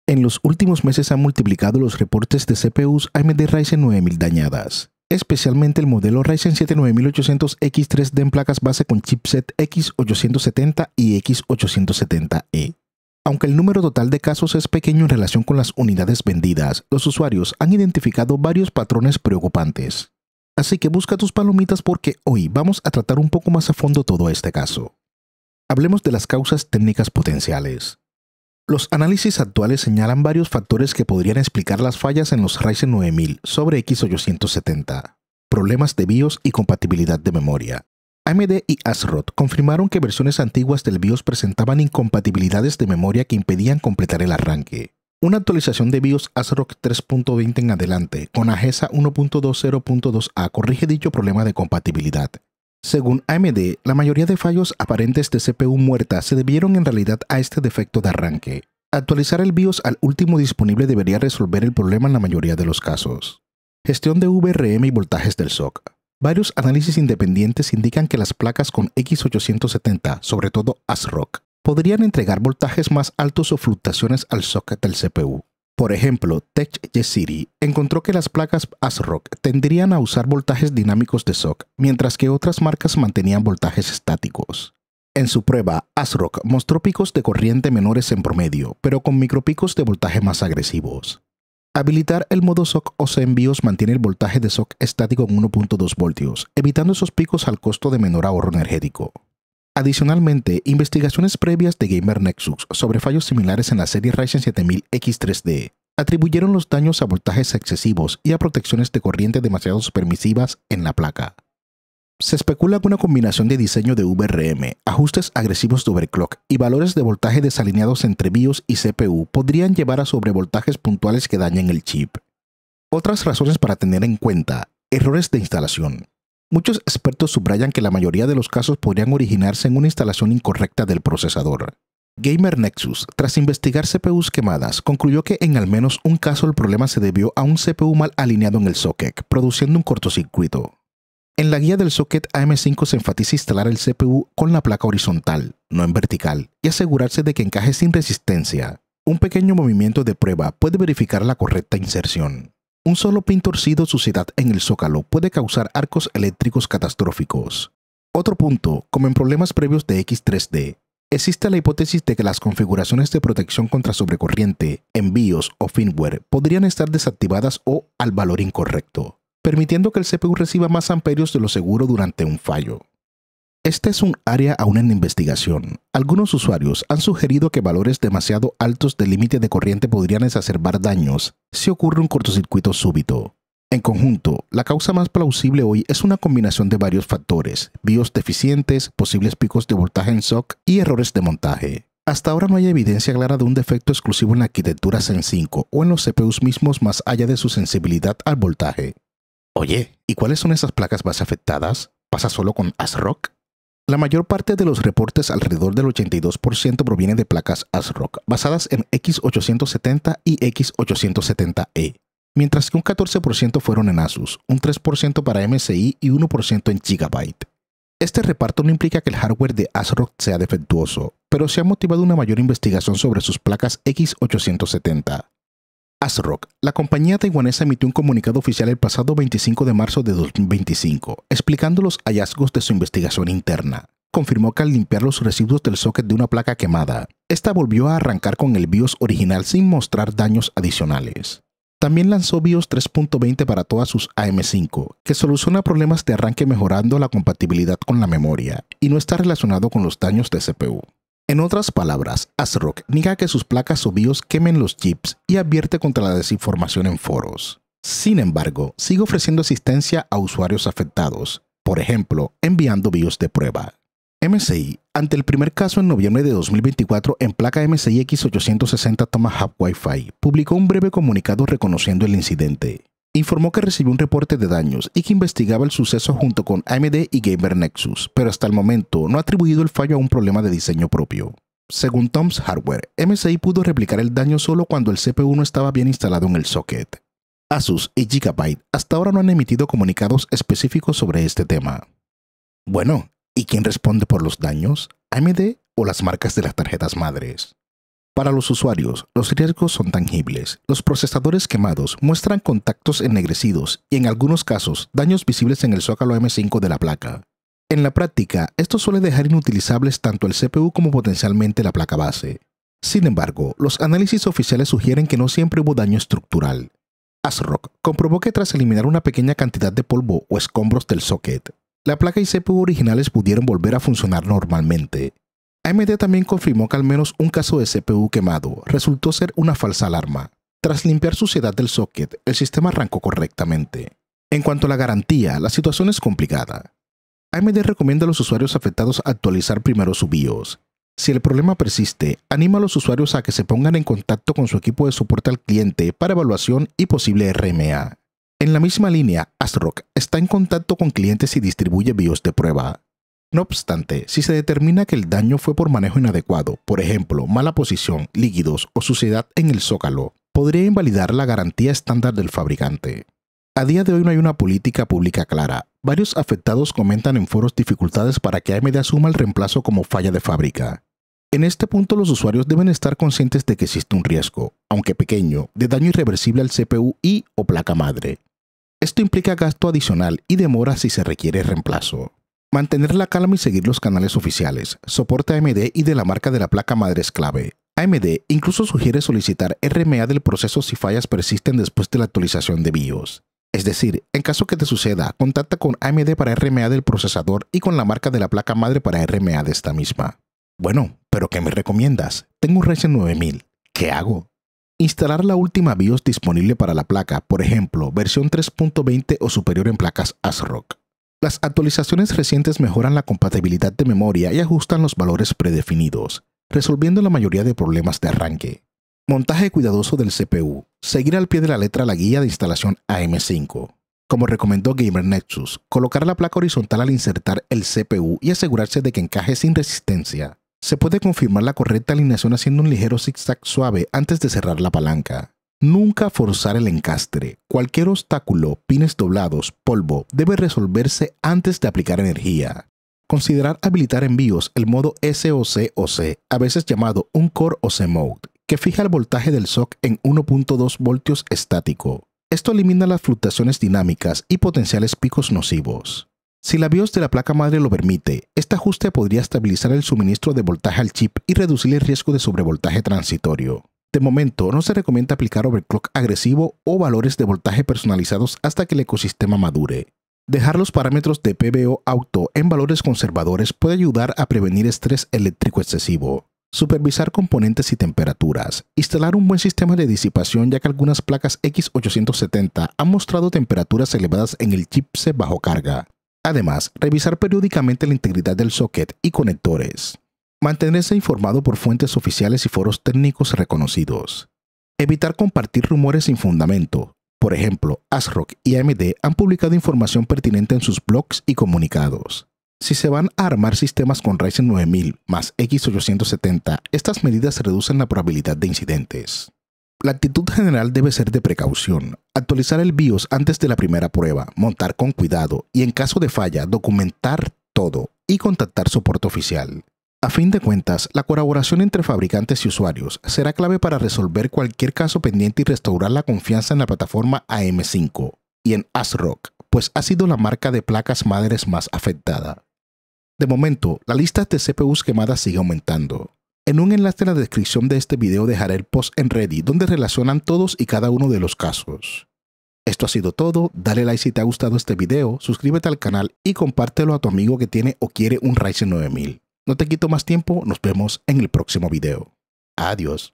En los últimos meses han multiplicado los reportes de CPUs AMD Ryzen 9000 dañadas, especialmente el modelo Ryzen 7 9800X3D en placas base con chipset X870 y X870E. Aunque el número total de casos es pequeño en relación con las unidades vendidas, los usuarios han identificado varios patrones preocupantes. Así que busca tus palomitas porque hoy vamos a tratar un poco más a fondo todo este caso. Hablemos de las causas técnicas potenciales. Los análisis actuales señalan varios factores que podrían explicar las fallas en los Ryzen 9000 sobre X870, problemas de BIOS y compatibilidad de memoria. AMD y ASRock confirmaron que versiones antiguas del BIOS presentaban incompatibilidades de memoria que impedían completar el arranque. Una actualización de BIOS ASRock 3.20 en adelante con AGESA 1.20.2a corrige dicho problema de compatibilidad. Según AMD, la mayoría de fallos aparentes de CPU muerta se debieron en realidad a este defecto de arranque. Actualizar el BIOS al último disponible debería resolver el problema en la mayoría de los casos. Gestión de VRM y voltajes del SoC. Varios análisis independientes indican que las placas con X870, sobre todo ASRock, podrían entregar voltajes más altos o fluctuaciones al SoC del CPU. Por ejemplo, TechGCity encontró que las placas ASRock tendrían a usar voltajes dinámicos de SoC, mientras que otras marcas mantenían voltajes estáticos. En su prueba, ASRock mostró picos de corriente menores en promedio, pero con micropicos de voltaje más agresivos. Habilitar el modo SoC OC en BIOS mantiene el voltaje de SoC estático en 1.2 voltios, evitando esos picos al costo de menor ahorro energético. Adicionalmente, investigaciones previas de Gamer Nexus sobre fallos similares en la serie Ryzen 7000 X3D atribuyeron los daños a voltajes excesivos y a protecciones de corriente demasiado permisivas en la placa. Se especula que una combinación de diseño de VRM, ajustes agresivos de overclock y valores de voltaje desalineados entre BIOS y CPU podrían llevar a sobrevoltajes puntuales que dañen el chip. Otras razones para tener en cuenta: errores de instalación. Muchos expertos subrayan que la mayoría de los casos podrían originarse en una instalación incorrecta del procesador. Gamer Nexus, tras investigar CPUs quemadas, concluyó que en al menos un caso el problema se debió a un CPU mal alineado en el socket, produciendo un cortocircuito. En la guía del socket AM5 se enfatiza instalar el CPU con la placa horizontal, no en vertical, y asegurarse de que encaje sin resistencia. Un pequeño movimiento de prueba puede verificar la correcta inserción. Un solo pin torcido o suciedad en el zócalo puede causar arcos eléctricos catastróficos. Otro punto, como en problemas previos de X3D, existe la hipótesis de que las configuraciones de protección contra sobrecorriente en BIOS o firmware podrían estar desactivadas o al valor incorrecto, permitiendo que el CPU reciba más amperios de lo seguro durante un fallo. Este es un área aún en investigación. Algunos usuarios han sugerido que valores demasiado altos del límite de corriente podrían exacerbar daños si ocurre un cortocircuito súbito. En conjunto, la causa más plausible hoy es una combinación de varios factores: BIOS deficientes, posibles picos de voltaje en SoC y errores de montaje. Hasta ahora no hay evidencia clara de un defecto exclusivo en la arquitectura Zen 5 o en los CPUs mismos más allá de su sensibilidad al voltaje. Oye, ¿y cuáles son esas placas base afectadas? ¿Pasa solo con ASRock? La mayor parte de los reportes, alrededor del 82%, proviene de placas ASRock basadas en X870 y X870E, mientras que un 14% fueron en Asus, un 3% para MSI y 1% en Gigabyte. Este reparto no implica que el hardware de ASRock sea defectuoso, pero se ha motivado una mayor investigación sobre sus placas X870. ASRock, la compañía taiwanesa, emitió un comunicado oficial el pasado 25 de marzo de 2025, explicando los hallazgos de su investigación interna. Confirmó que al limpiar los residuos del socket de una placa quemada, esta volvió a arrancar con el BIOS original sin mostrar daños adicionales. También lanzó BIOS 3.20 para todas sus AM5, que soluciona problemas de arranque mejorando la compatibilidad con la memoria, y no está relacionado con los daños de CPU. En otras palabras, ASRock niega que sus placas o BIOS quemen los chips y advierte contra la desinformación en foros. Sin embargo, sigue ofreciendo asistencia a usuarios afectados, por ejemplo, enviando BIOS de prueba. MSI, ante el primer caso en noviembre de 2024 en placa MSI X860 Tomahawk Wi-Fi, publicó un breve comunicado reconociendo el incidente. Informó que recibió un reporte de daños y que investigaba el suceso junto con AMD y Gamer Nexus, pero hasta el momento no ha atribuido el fallo a un problema de diseño propio. Según Tom's Hardware, MSI pudo replicar el daño solo cuando el CPU no estaba bien instalado en el socket. Asus y Gigabyte hasta ahora no han emitido comunicados específicos sobre este tema. Bueno, ¿y quién responde por los daños? ¿AMD o las marcas de las tarjetas madres? Para los usuarios, los riesgos son tangibles. Los procesadores quemados muestran contactos ennegrecidos y en algunos casos daños visibles en el zócalo M5 de la placa. En la práctica, esto suele dejar inutilizables tanto el CPU como potencialmente la placa base. Sin embargo, los análisis oficiales sugieren que no siempre hubo daño estructural. ASRock comprobó que tras eliminar una pequeña cantidad de polvo o escombros del socket, la placa y CPU originales pudieron volver a funcionar normalmente. AMD también confirmó que al menos un caso de CPU quemado resultó ser una falsa alarma. Tras limpiar suciedad del socket, el sistema arrancó correctamente. En cuanto a la garantía, la situación es complicada. AMD recomienda a los usuarios afectados actualizar primero su BIOS. Si el problema persiste, anima a los usuarios a que se pongan en contacto con su equipo de soporte al cliente para evaluación y posible RMA. En la misma línea, ASRock está en contacto con clientes y distribuye BIOS de prueba. No obstante, si se determina que el daño fue por manejo inadecuado, por ejemplo, mala posición, líquidos o suciedad en el zócalo, podría invalidar la garantía estándar del fabricante. A día de hoy no hay una política pública clara. Varios afectados comentan en foros dificultades para que AMD asuma el reemplazo como falla de fábrica. En este punto los usuarios deben estar conscientes de que existe un riesgo, aunque pequeño, de daño irreversible al CPU y o placa madre. Esto implica gasto adicional y demora si se requiere reemplazo. Mantener la calma y seguir los canales oficiales, soporte AMD y de la marca de la placa madre es clave. AMD incluso sugiere solicitar RMA del proceso si fallas persisten después de la actualización de BIOS. Es decir, en caso que te suceda, contacta con AMD para RMA del procesador y con la marca de la placa madre para RMA de esta misma. Bueno, ¿pero qué me recomiendas? Tengo un Ryzen 9000. ¿Qué hago? Instalar la última BIOS disponible para la placa, por ejemplo, versión 3.20 o superior en placas ASRock. Las actualizaciones recientes mejoran la compatibilidad de memoria y ajustan los valores predefinidos, resolviendo la mayoría de problemas de arranque. Montaje cuidadoso del CPU. Seguir al pie de la letra la guía de instalación AM5. Como recomendó Gamer Nexus, colocar la placa horizontal al insertar el CPU y asegurarse de que encaje sin resistencia. Se puede confirmar la correcta alineación haciendo un ligero zigzag suave antes de cerrar la palanca. Nunca forzar el encastre. Cualquier obstáculo, pines doblados, polvo, debe resolverse antes de aplicar energía. Considerar habilitar en BIOS el modo SOC o C, a veces llamado un Core OC Mode, que fija el voltaje del SOC en 1.2 voltios estático. Esto elimina las fluctuaciones dinámicas y potenciales picos nocivos. Si la BIOS de la placa madre lo permite, este ajuste podría estabilizar el suministro de voltaje al chip y reducir el riesgo de sobrevoltaje transitorio. De momento, no se recomienda aplicar overclock agresivo o valores de voltaje personalizados hasta que el ecosistema madure. Dejar los parámetros de PBO Auto en valores conservadores puede ayudar a prevenir estrés eléctrico excesivo. Supervisar componentes y temperaturas. Instalar un buen sistema de disipación ya que algunas placas X870 han mostrado temperaturas elevadas en el chipset bajo carga. Además, revisar periódicamente la integridad del socket y conectores. Mantenerse informado por fuentes oficiales y foros técnicos reconocidos. Evitar compartir rumores sin fundamento. Por ejemplo, ASRock y AMD han publicado información pertinente en sus blogs y comunicados. Si se van a armar sistemas con Ryzen 9000 más X870, estas medidas reducen la probabilidad de incidentes. La actitud general debe ser de precaución. Actualizar el BIOS antes de la primera prueba, montar con cuidado y en caso de falla, documentar todo y contactar soporte oficial. A fin de cuentas, la colaboración entre fabricantes y usuarios será clave para resolver cualquier caso pendiente y restaurar la confianza en la plataforma AM5 y en ASRock, pues ha sido la marca de placas madres más afectada. De momento, la lista de CPUs quemadas sigue aumentando. En un enlace en la descripción de este video dejaré el post en Reddit donde relacionan todos y cada uno de los casos. Esto ha sido todo, dale like si te ha gustado este video, suscríbete al canal y compártelo a tu amigo que tiene o quiere un Ryzen 9000. No te quito más tiempo, nos vemos en el próximo video. Adiós.